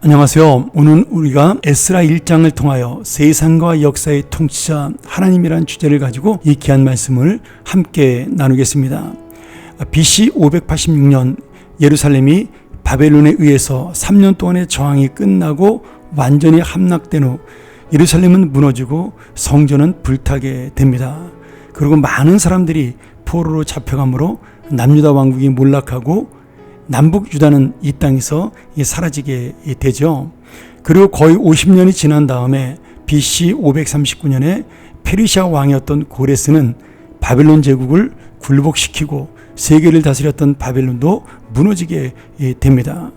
안녕하세요. 오늘 우리가 에스라 1장을 통하여 세상과 역사의 통치자 하나님이라는 주제를 가지고 이 귀한 말씀을 함께 나누겠습니다. BC 586년 예루살렘이 바벨론에 의해서 3년 동안의 저항이 끝나고 완전히 함락된 후 예루살렘은 무너지고 성전은 불타게 됩니다. 그리고 많은 사람들이 포로로 잡혀가므로 남유다 왕국이 몰락하고 남북 유다는 이 땅에서 사라지게 되죠. 그리고 거의 50년이 지난 다음에 BC 539년에 페르시아 왕이었던 고레스는 바벨론 제국을 굴복시키고 세계를 다스렸던 바벨론도 무너지게 됩니다.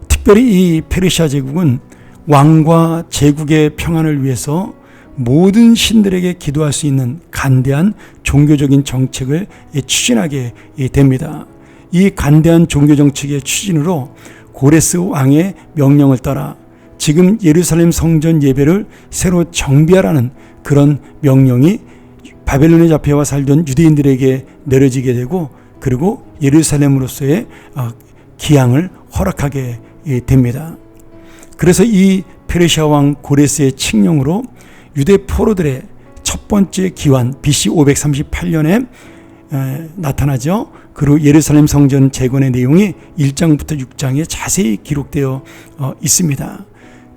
특별히 이 페르시아 제국은 왕과 제국의 평안을 위해서 모든 신들에게 기도할 수 있는 간대한 종교적인 정책을 추진하게 됩니다. 이 간대한 종교 정책의 추진으로 고레스 왕의 명령을 따라 지금 예루살렘 성전 예배를 새로 정비하라는 그런 명령이 바벨론에 잡혀와 살던 유대인들에게 내려지게 되고, 그리고 예루살렘으로서의 기항을 허락하게 됩니다. 그래서 이 페르시아 왕 고레스의 칙령으로 유대 포로들의 첫 번째 기환 BC 538년에 나타나죠. 그리고 예루살렘 성전 재건의 내용이 1장부터 6장에 자세히 기록되어 있습니다.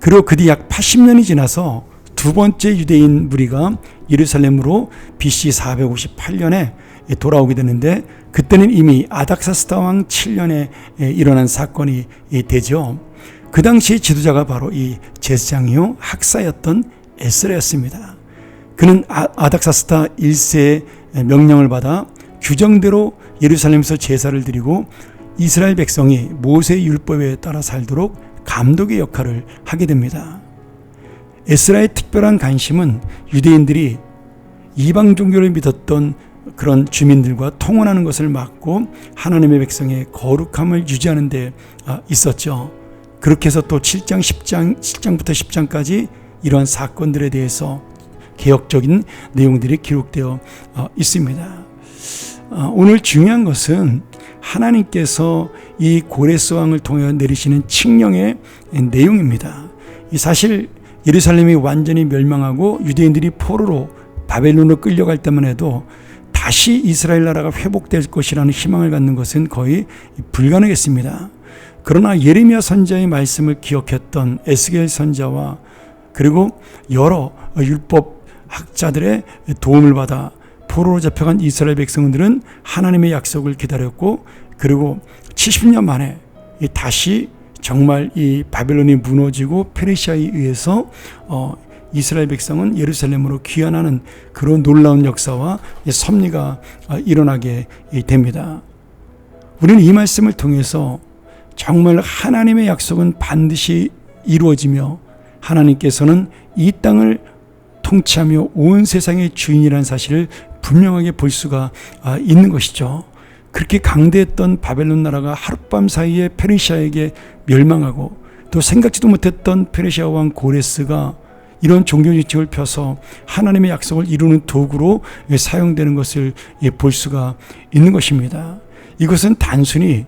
그리고 그 뒤 약 80년이 지나서 두 번째 유대인 무리가 예루살렘으로 BC 458년에 돌아오게 되는데, 그때는 이미 아닥사스다 왕 7년에 일어난 사건이 되죠. 그 당시 지도자가 바로 이 제사장이요 학사였던 에스라였습니다. 그는 아닥사스다 1세의 명령을 받아 규정대로 예루살렘에서 제사를 드리고 이스라엘 백성이 모세의 율법에 따라 살도록 감독의 역할을 하게 됩니다. 에스라의 특별한 관심은 유대인들이 이방 종교를 믿었던 그런 주민들과 통혼하는 것을 막고 하나님의 백성의 거룩함을 유지하는 데 있었죠. 그렇게 해서 또 7장부터 10장까지 이러한 사건들에 대해서 개혁적인 내용들이 기록되어 있습니다. 오늘 중요한 것은 하나님께서 이 고레스 왕을 통해 내리시는 칙령의 내용입니다. 사실 예루살렘이 완전히 멸망하고 유대인들이 포로로 바벨론으로 끌려갈 때만 해도 다시 이스라엘 나라가 회복될 것이라는 희망을 갖는 것은 거의 불가능했습니다. 그러나 예레미야 선지자의 말씀을 기억했던 에스겔 선지자와 그리고 여러 율법 학자들의 도움을 받아 포로로 잡혀간 이스라엘 백성들은 하나님의 약속을 기다렸고, 그리고 70년 만에 다시 정말 이 바벨론이 무너지고 페르시아에 의해서 이스라엘 백성은 예루살렘으로 귀환하는 그런 놀라운 역사와 섭리가 일어나게 됩니다. 우리는 이 말씀을 통해서 정말 하나님의 약속은 반드시 이루어지며 하나님께서는 이 땅을 통치하며 온 세상의 주인이라는 사실을 분명하게 볼 수가 있는 것이죠. 그렇게 강대했던 바벨론 나라가 하룻밤 사이에 페르시아에게 멸망하고, 또 생각지도 못했던 페르시아 왕 고레스가 이런 종교 정책을 펴서 하나님의 약속을 이루는 도구로 사용되는 것을 볼 수가 있는 것입니다. 이것은 단순히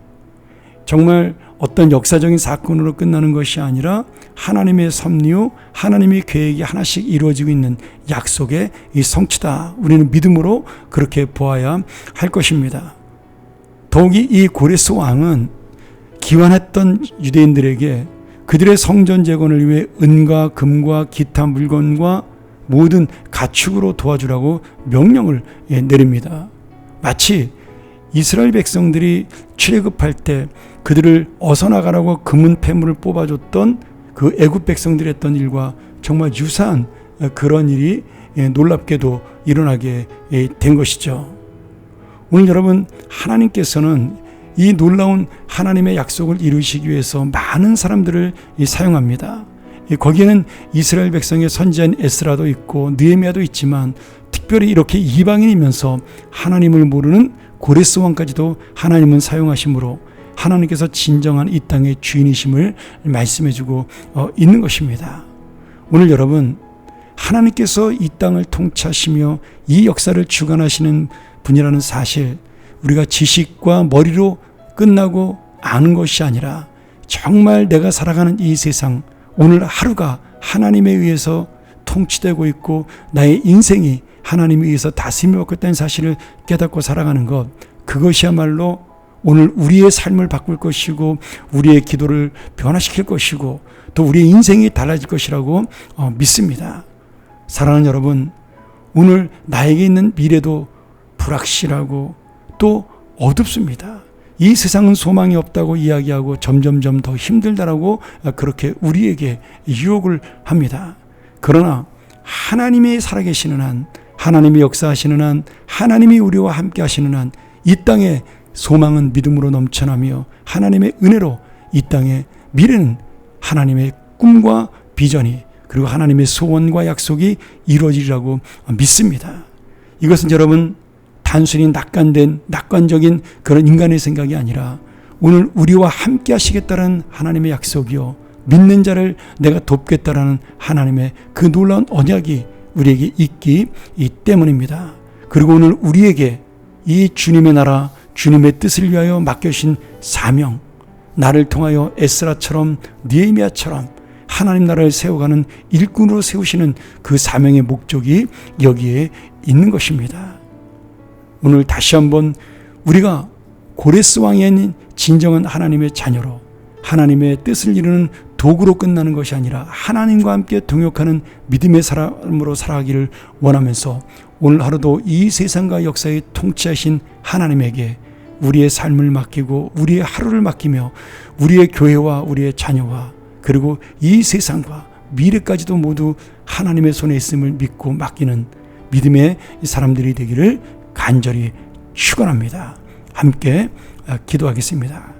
정말 어떤 역사적인 사건으로 끝나는 것이 아니라 하나님의 섭리요, 하나님의 계획이 하나씩 이루어지고 있는 약속의 이 성취다. 우리는 믿음으로 그렇게 보아야 할 것입니다. 더욱이 이 고레스 왕은 기환했던 유대인들에게 그들의 성전 재건을 위해 은과 금과 기타 물건과 모든 가축으로 도와주라고 명령을 내립니다. 마치 이스라엘 백성들이 출애굽할 때 그들을 어서 나가라고 금은 패물을 뽑아줬던 그 애굽 백성들이 했던 일과 정말 유사한 그런 일이 놀랍게도 일어나게 된 것이죠. 오늘 여러분, 하나님께서는 이 놀라운 하나님의 약속을 이루시기 위해서 많은 사람들을 사용합니다. 거기에는 이스라엘 백성의 선지자인 에스라도 있고 느헤미야도 있지만, 특별히 이렇게 이방인이면서 하나님을 모르는 고레스 왕까지도 하나님은 사용하심으로 하나님께서 진정한 이 땅의 주인이심을 말씀해주고 있는 것입니다. 오늘 여러분, 하나님께서 이 땅을 통치하시며 이 역사를 주관하시는 분이라는 사실, 우리가 지식과 머리로 끝나고 아는 것이 아니라 정말 내가 살아가는 이 세상, 오늘 하루가 하나님에 의해서 통치되고 있고 나의 인생이 하나님에 의해서 다스림을 받고 있다는 사실을 깨닫고 살아가는 것, 그것이야말로 오늘 우리의 삶을 바꿀 것이고 우리의 기도를 변화시킬 것이고 또 우리의 인생이 달라질 것이라고 믿습니다. 사랑하는 여러분, 오늘 나에게 있는 미래도 불확실하고 또 어둡습니다. 이 세상은 소망이 없다고 이야기하고 점점점 더 힘들다라고 그렇게 우리에게 유혹을 합니다. 그러나 하나님이 살아계시는 한, 하나님이 역사하시는 한, 하나님이 우리와 함께 하시는 한, 이 땅에 소망은 믿음으로 넘쳐나며 하나님의 은혜로 이 땅에 미래는 하나님의 꿈과 비전이 그리고 하나님의 소원과 약속이 이루어지리라고 믿습니다. 이것은 여러분 단순히 낙관적인 그런 인간의 생각이 아니라 오늘 우리와 함께 하시겠다는 하나님의 약속이요, 믿는 자를 내가 돕겠다라는 하나님의 그 놀라운 언약이 우리에게 있기 때문입니다. 그리고 오늘 우리에게 이 주님의 나라, 주님의 뜻을 위하여 맡겨주신 사명, 나를 통하여 에스라처럼 느헤미야처럼 하나님 나라를 세워가는 일꾼으로 세우시는 그 사명의 목적이 여기에 있는 것입니다. 오늘 다시 한번 우리가 고레스 왕이 아닌 진정한 하나님의 자녀로 하나님의 뜻을 이루는 도구로 끝나는 것이 아니라 하나님과 함께 동역하는 믿음의 사람으로 살아가기를 원하면서 오늘 하루도 이 세상과 역사에 통치하신 하나님에게 우리의 삶을 맡기고 우리의 하루를 맡기며 우리의 교회와 우리의 자녀와 그리고 이 세상과 미래까지도 모두 하나님의 손에 있음을 믿고 맡기는 믿음의 사람들이 되기를 간절히 축원합니다. 함께 기도하겠습니다.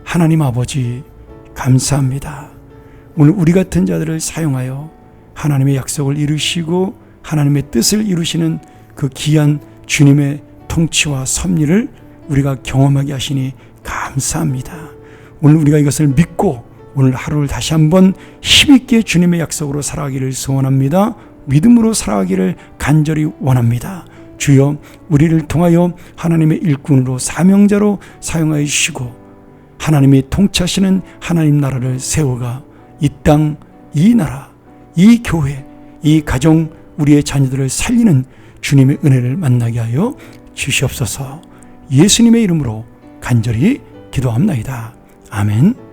하나님 아버지, 감사합니다. 오늘 우리 같은 자들을 사용하여 하나님의 약속을 이루시고 하나님의 뜻을 이루시는 그 귀한 주님의 통치와 섭리를 우리가 경험하게 하시니 감사합니다. 오늘 우리가 이것을 믿고 오늘 하루를 다시 한번 힘있게 주님의 약속으로 살아가기를 소원합니다. 믿음으로 살아가기를 간절히 원합니다. 주여, 우리를 통하여 하나님의 일꾼으로 사명자로 사용하여 주시고 하나님이 통치하시는 하나님 나라를 세워가 이 땅, 이 나라, 이 교회, 이 가정, 우리의 자녀들을 살리는 주님의 은혜를 만나게 하여 주시옵소서. 예수님의 이름으로 간절히 기도합나이다. 아멘.